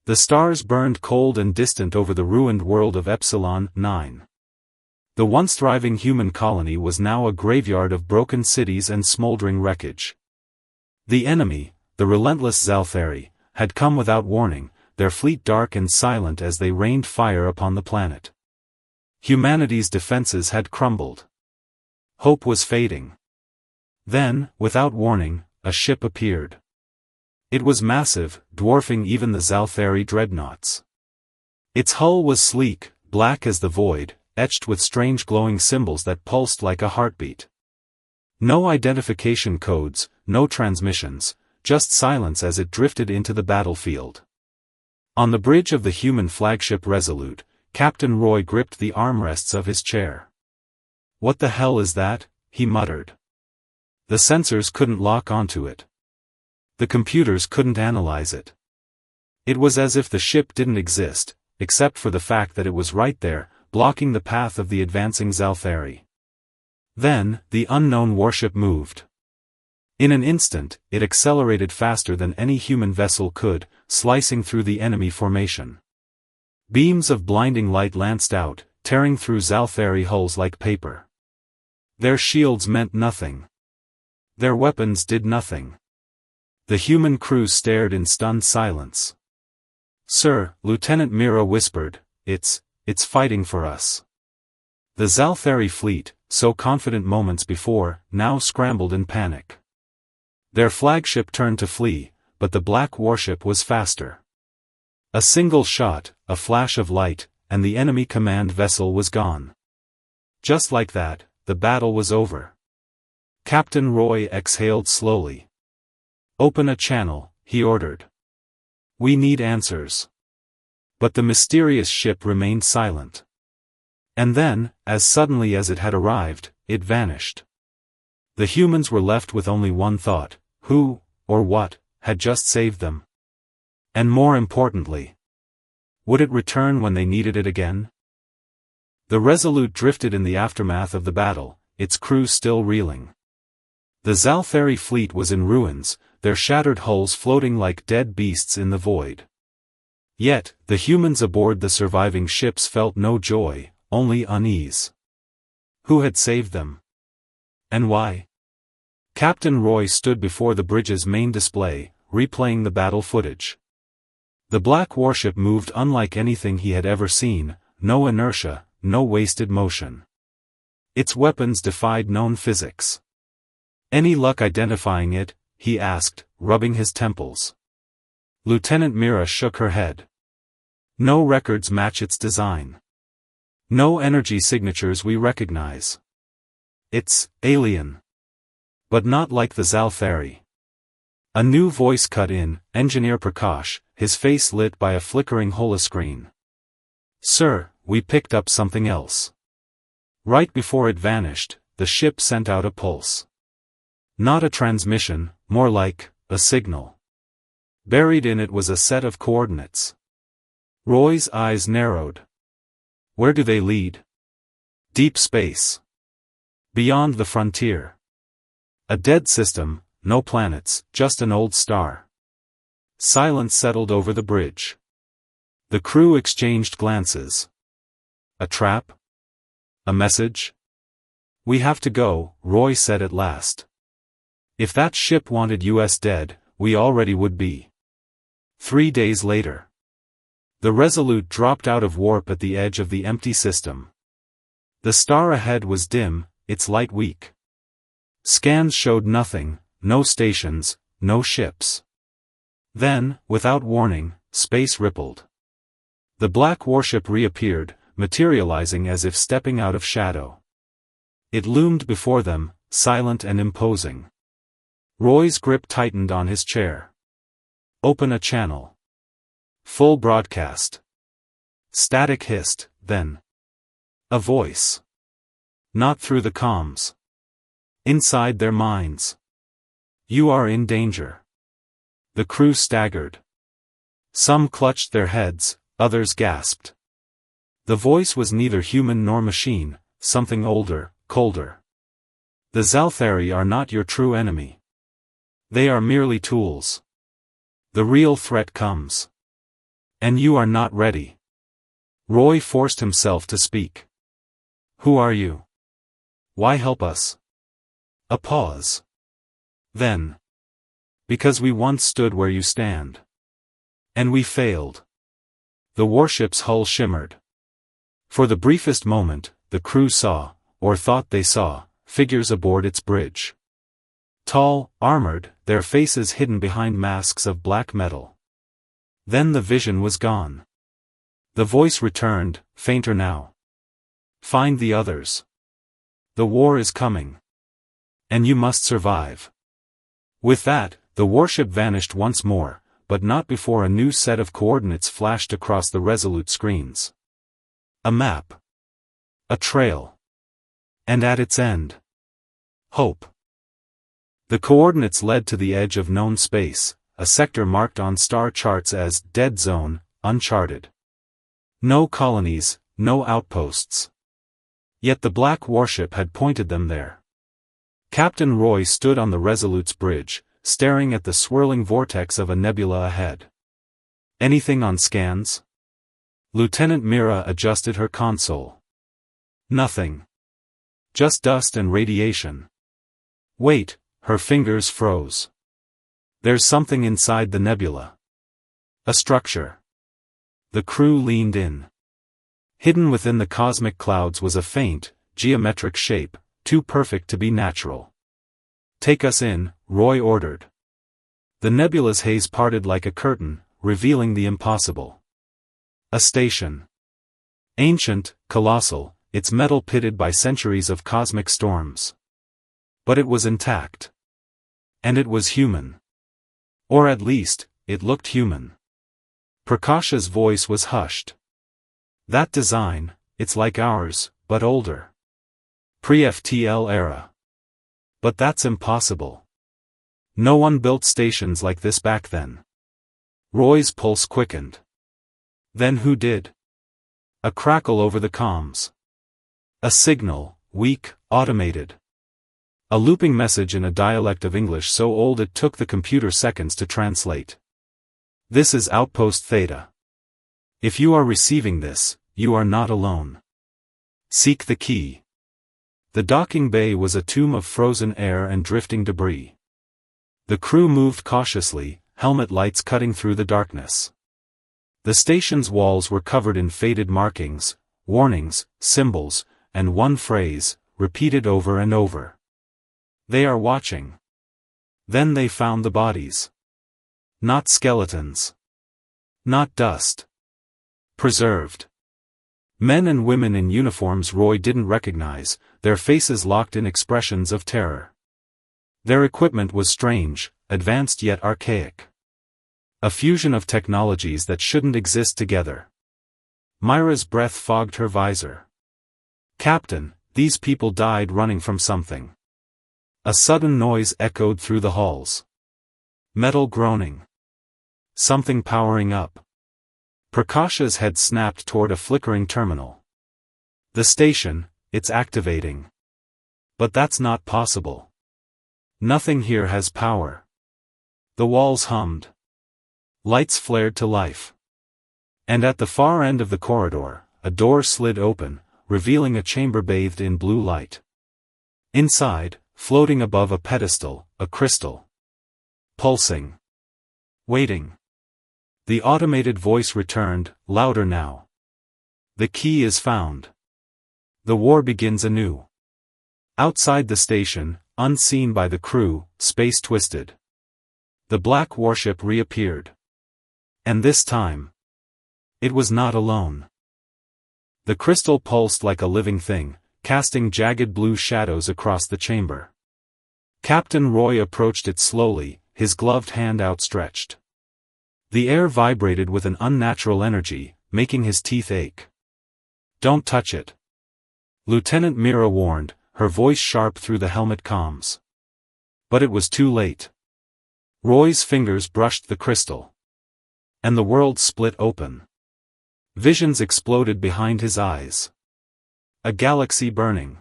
The stars burned cold and distant over the ruined world of Epsilon 9. The once thriving human colony was now a graveyard of broken cities and smoldering wreckage. The enemy, the relentless Zalthari, had come without warning, their fleet dark and silent as they rained fire upon the planet. Humanity's defenses had crumbled. Hope was fading. Then, without warning, a ship appeared. It was massive, dwarfing even the Zalthari dreadnoughts. Its hull was sleek, black as the void, etched with strange glowing symbols that pulsed like a heartbeat. No identification codes, no transmissions, just silence as it drifted into the battlefield. On the bridge of the human flagship Resolute, Captain Roy gripped the armrests of his chair. "What the hell is that?" he muttered. The sensors couldn't lock onto it. The computers couldn't analyze it. It was as if the ship didn't exist, except for the fact that it was right there, blocking the path of the advancing Zalthari. Then, the unknown warship moved. In an instant, it accelerated faster than any human vessel could, slicing through the enemy formation. Beams of blinding light lanced out, tearing through Zalthari hulls like paper. Their shields meant nothing. Their weapons did nothing. The human crew stared in stunned silence. "Sir," Lieutenant Mira whispered, it's fighting for us." The Zalthari fleet, so confident moments before, now scrambled in panic. Their flagship turned to flee, but the black warship was faster. A single shot, a flash of light, and the enemy command vessel was gone. Just like that, the battle was over. Captain Roy exhaled slowly. "Open a channel," he ordered. "We need answers." But the mysterious ship remained silent. And then, as suddenly as it had arrived, it vanished. The humans were left with only one thought: who, or what, had just saved them? And more importantly, would it return when they needed it again? The Resolute drifted in the aftermath of the battle, its crew still reeling. The Zalthari fleet was in ruins, their shattered hulls floating like dead beasts in the void. Yet, the humans aboard the surviving ships felt no joy, only unease. Who had saved them? And why? Captain Roy stood before the bridge's main display, replaying the battle footage. The black warship moved unlike anything he had ever seen, no inertia, no wasted motion. Its weapons defied known physics. "Any luck identifying it?" he asked, rubbing his temples. Lieutenant Mira shook her head. "No records match its design. No energy signatures we recognize. It's alien. But not like the Zalthari." A new voice cut in, Engineer Prakash, his face lit by a flickering holoscreen. "Sir, we picked up something else." Right before it vanished, the ship sent out a pulse. Not a transmission, more like a signal. Buried in it was a set of coordinates. Roy's eyes narrowed. Where do they lead? Deep space. Beyond the frontier. A dead system, no planets, just an old star. Silence settled over the bridge. The crew exchanged glances. A trap? A message? "We have to go," Roy said at last. "If that ship wanted us dead, we already would be." 3 days later. The Resolute dropped out of warp at the edge of the empty system. The star ahead was dim, its light weak. Scans showed nothing, no stations, no ships. Then, without warning, space rippled. The black warship reappeared, materializing as if stepping out of shadow. It loomed before them, silent and imposing. Roy's grip tightened on his chair. "Open a channel." Full broadcast. Static hissed, then. A voice. Not through the comms. Inside their minds. "You are in danger." The crew staggered. Some clutched their heads, others gasped. The voice was neither human nor machine, something older, colder. "The Zalthari are not your true enemy. They are merely tools. The real threat comes." And you are not ready. Roy forced himself to speak. Who are you? Why help us? A pause. Then. Because we once stood where you stand. And we failed. The warship's hull shimmered. For the briefest moment, the crew saw, or thought they saw, figures aboard its bridge. Tall, armored, their faces hidden behind masks of black metal. Then the vision was gone. The voice returned, fainter now. Find the others. The war is coming. And you must survive. With that, the warship vanished once more, but not before a new set of coordinates flashed across the Resolute screens. A map. A trail. And at its end. Hope. The coordinates led to the edge of known space, a sector marked on star charts as Dead Zone, uncharted. No colonies, no outposts. Yet the black warship had pointed them there. Captain Roy stood on the Resolute's bridge, staring at the swirling vortex of a nebula ahead. Anything on scans? Lieutenant Mira adjusted her console. Nothing. Just dust and radiation. Wait, her fingers froze. There's something inside the nebula. A structure. The crew leaned in. Hidden within the cosmic clouds was a faint, geometric shape, too perfect to be natural. Take us in, Roy ordered. The nebula's haze parted like a curtain, revealing the impossible. A station. Ancient, colossal, its metal pitted by centuries of cosmic storms. But it was intact. And it was human. Or at least, it looked human. Prakash's voice was hushed. That design, it's like ours, but older. Pre-FTL era. But that's impossible. No one built stations like this back then. Roy's pulse quickened. Then who did? A crackle over the comms. A signal, weak, automated. A looping message in a dialect of English so old it took the computer seconds to translate. This is Outpost Theta. If you are receiving this, you are not alone. Seek the key. The docking bay was a tomb of frozen air and drifting debris. The crew moved cautiously, helmet lights cutting through the darkness. The station's walls were covered in faded markings, warnings, symbols, and one phrase, repeated over and over. They are watching. Then they found the bodies. Not skeletons. Not dust. Preserved. Men and women in uniforms Roy didn't recognize, their faces locked in expressions of terror. Their equipment was strange, advanced yet archaic. A fusion of technologies that shouldn't exist together. Myra's breath fogged her visor. Captain, these people died running from something. A sudden noise echoed through the halls. Metal groaning. Something powering up. Prakash's head snapped toward a flickering terminal. The station, it's activating. But that's not possible. Nothing here has power. The walls hummed. Lights flared to life. And at the far end of the corridor, a door slid open, revealing a chamber bathed in blue light. Inside, floating above a pedestal, a crystal. Pulsing. Waiting. The automated voice returned, louder now. The key is found. The war begins anew. Outside the station, unseen by the crew, space twisted. The black warship reappeared. And this time, it was not alone. The crystal pulsed like a living thing, casting jagged blue shadows across the chamber. Captain Roy approached it slowly, his gloved hand outstretched. The air vibrated with an unnatural energy, making his teeth ache. Don't touch it. Lieutenant Mira warned, her voice sharp through the helmet comms. But it was too late. Roy's fingers brushed the crystal. And the world split open. Visions exploded behind his eyes. A galaxy burning.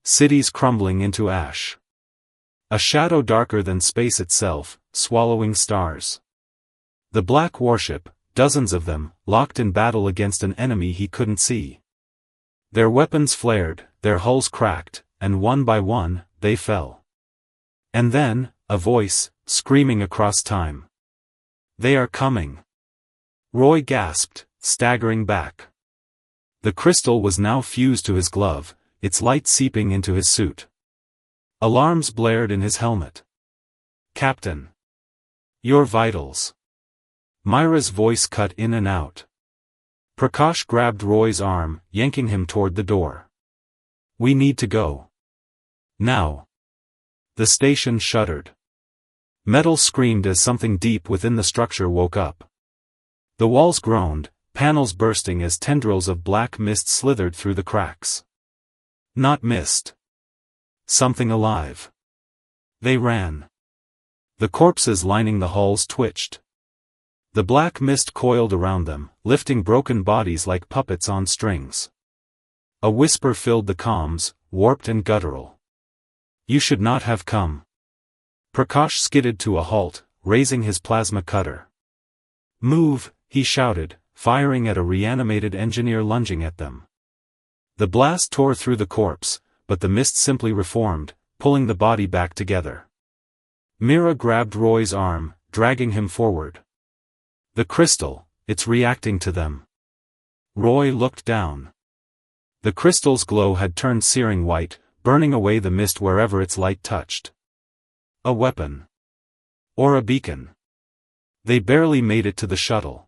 Cities crumbling into ash. A shadow darker than space itself, swallowing stars. The black warship, dozens of them, locked in battle against an enemy he couldn't see. Their weapons flared, their hulls cracked, and one by one, they fell. And then, a voice, screaming across time. "They are coming!" Roy gasped, staggering back. The crystal was now fused to his glove, its light seeping into his suit. Alarms blared in his helmet. "Captain! Your vitals!" Myra's voice cut in and out. Prakash grabbed Roy's arm, yanking him toward the door. "We need to go. Now." The station shuddered. Metal screamed as something deep within the structure woke up. The walls groaned, panels bursting as tendrils of black mist slithered through the cracks. Not mist. Something alive. They ran. The corpses lining the halls twitched. The black mist coiled around them, lifting broken bodies like puppets on strings. A whisper filled the comms, warped and guttural. "You should not have come." Prakash skidded to a halt, raising his plasma cutter. "Move," he shouted, firing at a reanimated engineer lunging at them. The blast tore through the corpse, but the mist simply reformed, pulling the body back together. Mira grabbed Roy's arm, dragging him forward. "The crystal, it's reacting to them." Roy looked down. The crystal's glow had turned searing white, burning away the mist wherever its light touched. A weapon. Or a beacon. They barely made it to the shuttle.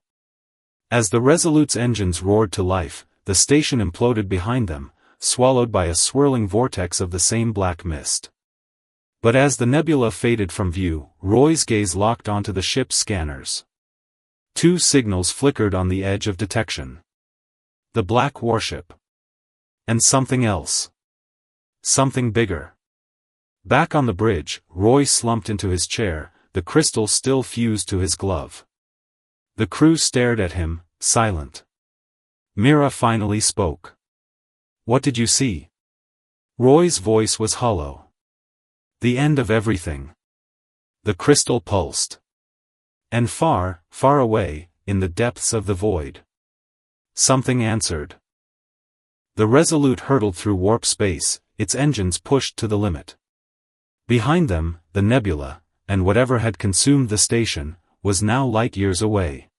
As the Resolute's engines roared to life, the station imploded behind them, swallowed by a swirling vortex of the same black mist. But as the nebula faded from view, Roy's gaze locked onto the ship's scanners. 2 signals flickered on the edge of detection. The black warship. And something else. Something bigger. Back on the bridge, Roy slumped into his chair, the crystal still fused to his glove. The crew stared at him, silent. Mira finally spoke. "What did you see?" Roy's voice was hollow. "The end of everything." The crystal pulsed. And far, far away, in the depths of the void, something answered. The Resolute hurtled through warp space, its engines pushed to the limit. Behind them, the nebula, and whatever had consumed the station, was now light years away.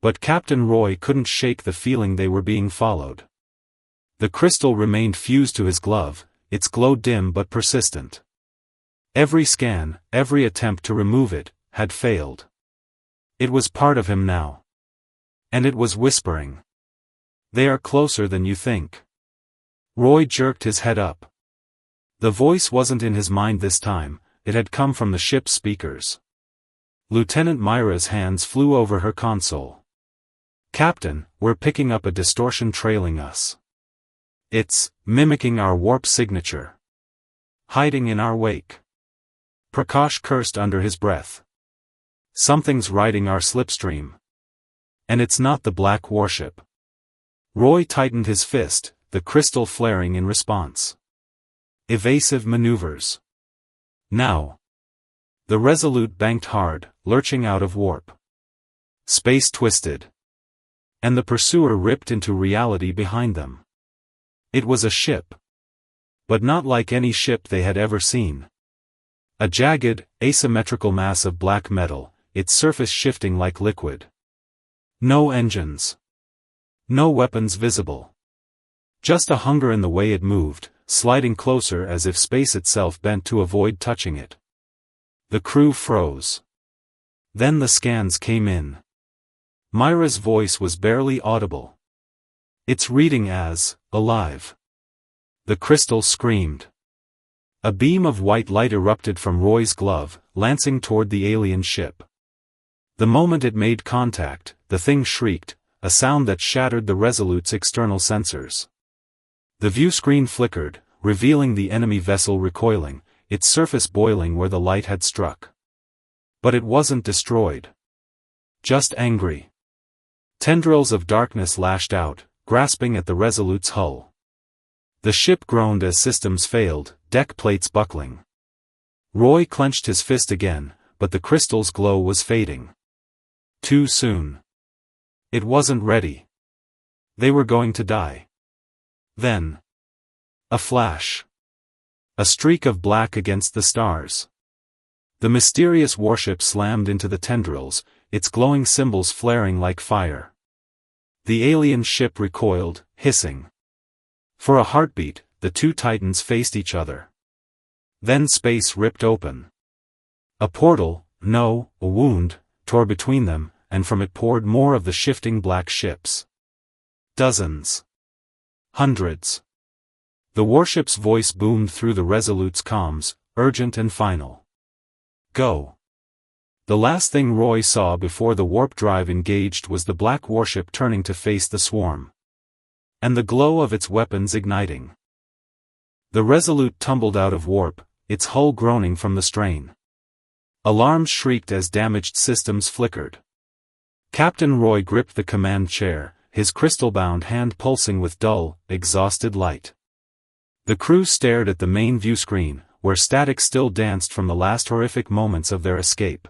But Captain Roy couldn't shake the feeling they were being followed. The crystal remained fused to his glove, its glow dim but persistent. Every scan, every attempt to remove it, had failed. It was part of him now. And it was whispering. "They are closer than you think." Roy jerked his head up. The voice wasn't in his mind this time, it had come from the ship's speakers. Lieutenant Myra's hands flew over her console. "Captain, we're picking up a distortion trailing us. It's mimicking our warp signature. Hiding in our wake." Prakash cursed under his breath. "Something's riding our slipstream. And it's not the black warship." Roy tightened his fist, the crystal flaring in response. Evasive maneuvers. Now. The Resolute banked hard, lurching out of warp. Space twisted. And the pursuer ripped into reality behind them. It was a ship. But not like any ship they had ever seen. A jagged, asymmetrical mass of black metal, its surface shifting like liquid. No engines. No weapons visible. Just a hunger in the way it moved, sliding closer as if space itself bent to avoid touching it. The crew froze. Then the scans came in. Myra's voice was barely audible. "It's reading as alive." The crystal screamed. A beam of white light erupted from Roy's glove, lancing toward the alien ship. The moment it made contact, the thing shrieked, a sound that shattered the Resolute's external sensors. The view screen flickered, revealing the enemy vessel recoiling, its surface boiling where the light had struck. But it wasn't destroyed. Just angry. Tendrils of darkness lashed out, grasping at the Resolute's hull. The ship groaned as systems failed, deck plates buckling. Roy clenched his fist again, but the crystal's glow was fading. Too soon. It wasn't ready. They were going to die. Then. A flash. A streak of black against the stars. The mysterious warship slammed into the tendrils, its glowing symbols flaring like fire. The alien ship recoiled, hissing. For a heartbeat, the two titans faced each other. Then space ripped open. A portal, no, a wound, tore between them, and from it poured more of the shifting black ships. Dozens. Hundreds. The warship's voice boomed through the Resolute's comms, urgent and final. Go. The last thing Roy saw before the warp drive engaged was the black warship turning to face the swarm. And the glow of its weapons igniting. The Resolute tumbled out of warp, its hull groaning from the strain. Alarms shrieked as damaged systems flickered. Captain Roy gripped the command chair, his crystal-bound hand pulsing with dull, exhausted light. The crew stared at the main view screen, where static still danced from the last horrific moments of their escape.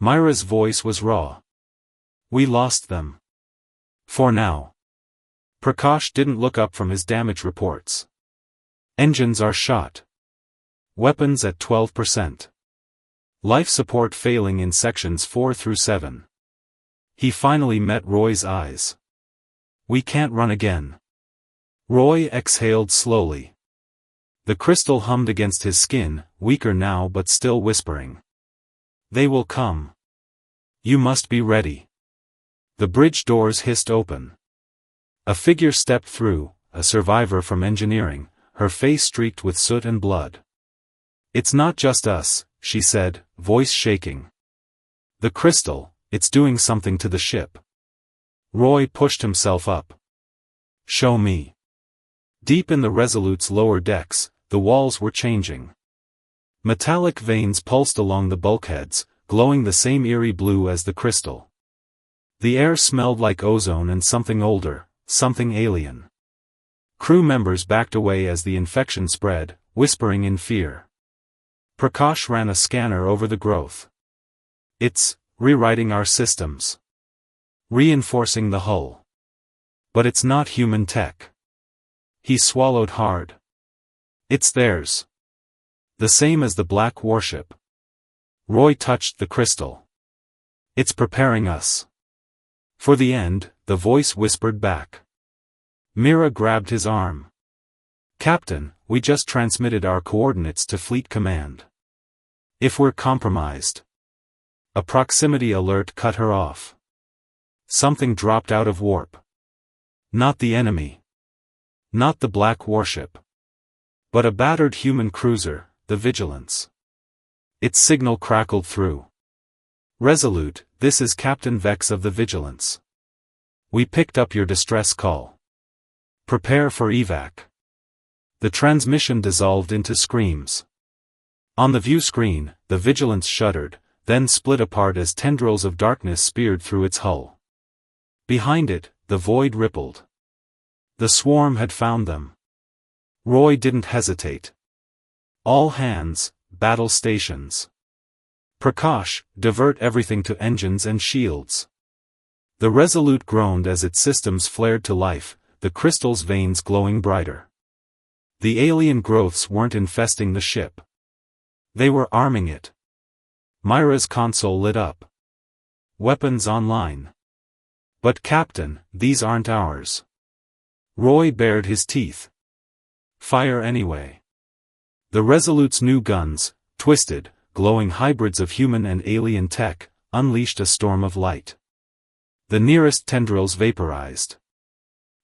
Myra's voice was raw. We lost them. For now. Prakash didn't look up from his damage reports. Engines are shot. Weapons at 12%. Life support failing in sections 4 through 7. He finally met Roy's eyes. We can't run again. Roy exhaled slowly. The crystal hummed against his skin, weaker now but still whispering. They will come. You must be ready. The bridge doors hissed open. A figure stepped through, a survivor from engineering, her face streaked with soot and blood. It's not just us, she said, voice shaking. The crystal, it's doing something to the ship. Roy pushed himself up. Show me. Deep in the Resolute's lower decks, the walls were changing. Metallic veins pulsed along the bulkheads, glowing the same eerie blue as the crystal. The air smelled like ozone and something older, something alien. Crew members backed away as the infection spread, whispering in fear. Prakash ran a scanner over the growth. It's rewriting our systems. Reinforcing the hull. But it's not human tech. He swallowed hard. It's theirs. The same as the black warship. Roy touched the crystal. It's preparing us. For the end, the voice whispered back. Mira grabbed his arm. Captain, we just transmitted our coordinates to Fleet Command. If we're compromised. A proximity alert cut her off. Something dropped out of warp. Not the enemy. Not the black warship. But a battered human cruiser, the Vigilance. Its signal crackled through. Resolute, this is Captain Vex of the Vigilance. We picked up your distress call. Prepare for evac. The transmission dissolved into screams. On the view screen, the Vigilance shuddered, then split apart as tendrils of darkness speared through its hull. Behind it, the void rippled. The swarm had found them. Roy didn't hesitate. All hands, battle stations. Prakash, divert everything to engines and shields. The Resolute groaned as its systems flared to life, the crystal's veins glowing brighter. The alien growths weren't infesting the ship. They were arming it. Myra's console lit up. Weapons online. But Captain, these aren't ours. Roy bared his teeth. Fire anyway. The Resolute's new guns, twisted, glowing hybrids of human and alien tech, unleashed a storm of light. The nearest tendrils vaporized.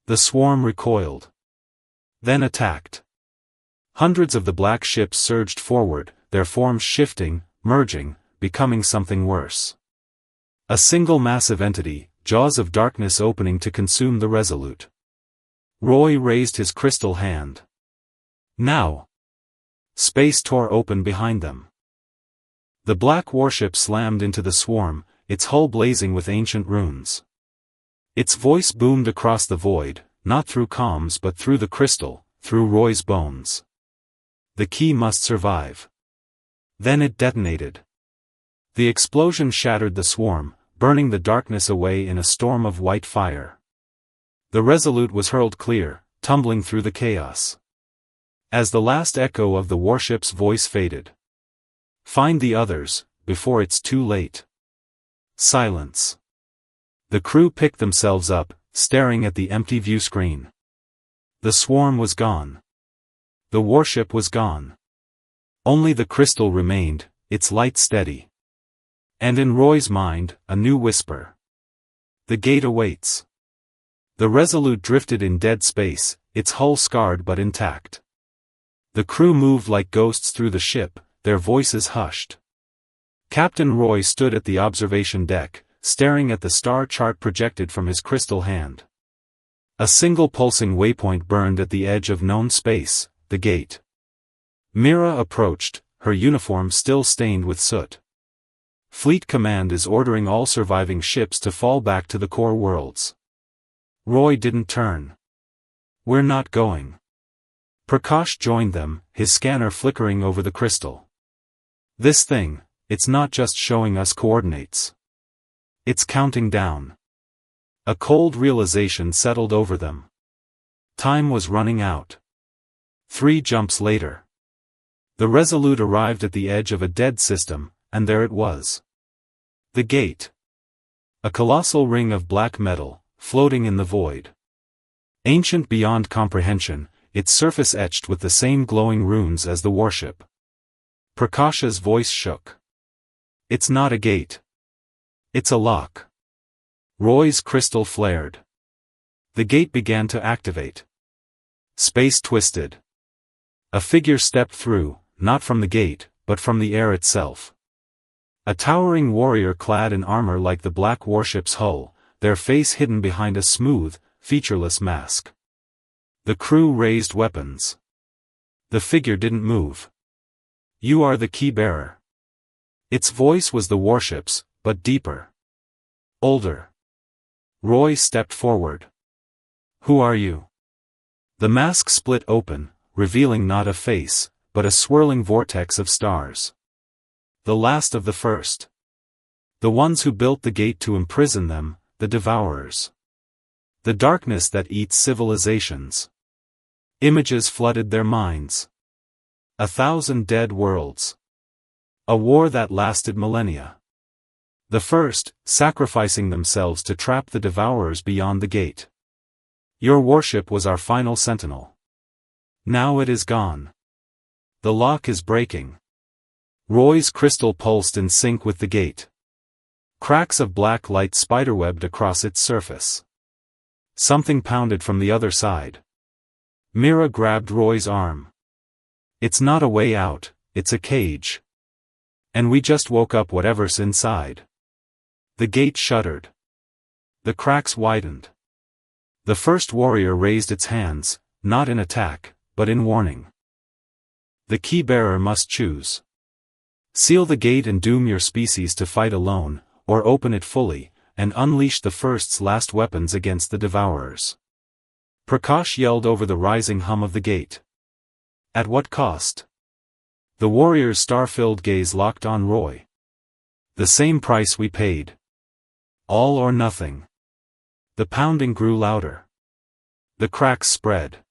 The swarm recoiled. Then attacked. Hundreds of the black ships surged forward, their forms shifting, merging, becoming something worse. A single massive entity, jaws of darkness opening to consume the Resolute. Roy raised his crystal hand. Now. Space tore open behind them. The black warship slammed into the swarm, its hull blazing with ancient runes. Its voice boomed across the void, not through comms but through the crystal, through Roy's bones. The key must survive. Then it detonated. The explosion shattered the swarm, burning the darkness away in a storm of white fire. The Resolute was hurled clear, tumbling through the chaos. As the last echo of the warship's voice faded. "Find the others, before it's too late." Silence. The crew picked themselves up, staring at the empty view screen. The swarm was gone. The warship was gone. Only the crystal remained, its light steady. And in Roy's mind, a new whisper. "The gate awaits." The Resolute drifted in dead space, its hull scarred but intact. The crew moved like ghosts through the ship, their voices hushed. Captain Roy stood at the observation deck, staring at the star chart projected from his crystal hand. A single pulsing waypoint burned at the edge of known space, the gate. Mira approached, her uniform still stained with soot. "Fleet Command is ordering all surviving ships to fall back to the core worlds." Roy didn't turn. "We're not going." Prakash joined them, his scanner flickering over the crystal. "This thing, it's not just showing us coordinates. It's counting down." A cold realization settled over them. Time was running out. 3 jumps later. The Resolute arrived at the edge of a dead system, and there it was. The gate. A colossal ring of black metal, floating in the void. Ancient beyond comprehension, its surface etched with the same glowing runes as the warship. Prakash's voice shook. "It's not a gate. It's a lock." Roy's crystal flared. The gate began to activate. Space twisted. A figure stepped through, not from the gate, but from the air itself. A towering warrior clad in armor like the black warship's hull, their face hidden behind a smooth, featureless mask. The crew raised weapons. The figure didn't move. "You are the key bearer." Its voice was the warship's, but deeper. Older. Roy stepped forward. "Who are you?" The mask split open, revealing not a face, but a swirling vortex of stars. The last of the first. The ones who built the gate to imprison them, the Devourers. The darkness that eats civilizations. Images flooded their minds. 1,000 dead worlds. A war that lasted millennia. The first, sacrificing themselves to trap the Devourers beyond the gate. Your warship was our final sentinel. Now it is gone. The lock is breaking. Roy's crystal pulsed in sync with the gate. Cracks of black light spiderwebbed across its surface. Something pounded from the other side. Mira grabbed Roy's arm. "It's not a way out, it's a cage. And we just woke up whatever's inside." The gate shuddered. The cracks widened. The first warrior raised its hands, not in attack, but in warning. The key-bearer must choose. Seal the gate and doom your species to fight alone, or open it fully, and unleash the first's last weapons against the Devourers. Prakash yelled over the rising hum of the gate. "At what cost?" The warrior's star-filled gaze locked on Roy. "The same price we paid. All or nothing." The pounding grew louder. The cracks spread.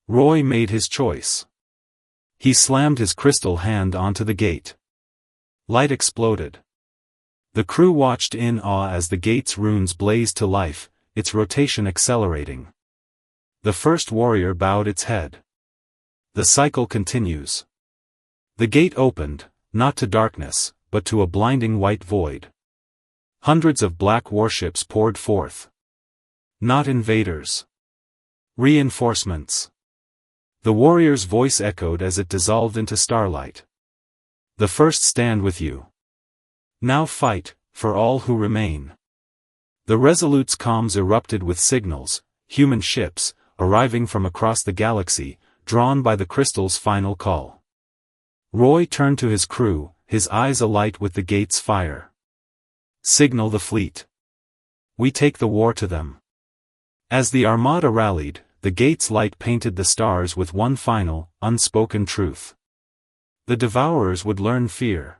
Roy made his choice. He slammed his crystal hand onto the gate. Light exploded. The crew watched in awe as the gate's runes blazed to life, its rotation accelerating. The first warrior bowed its head. The cycle continues. The gate opened, not to darkness, but to a blinding white void. Hundreds of black warships poured forth. Not invaders. Reinforcements. The warrior's voice echoed as it dissolved into starlight. "The first stand with you. Now fight, for all who remain." The Resolute's comms erupted with signals, human ships, arriving from across the galaxy, drawn by the crystal's final call. Roy turned to his crew, his eyes alight with the gate's fire. "Signal the fleet. We take the war to them." As the armada rallied, the gate's light painted the stars with one final, unspoken truth. The Devourers would learn fear.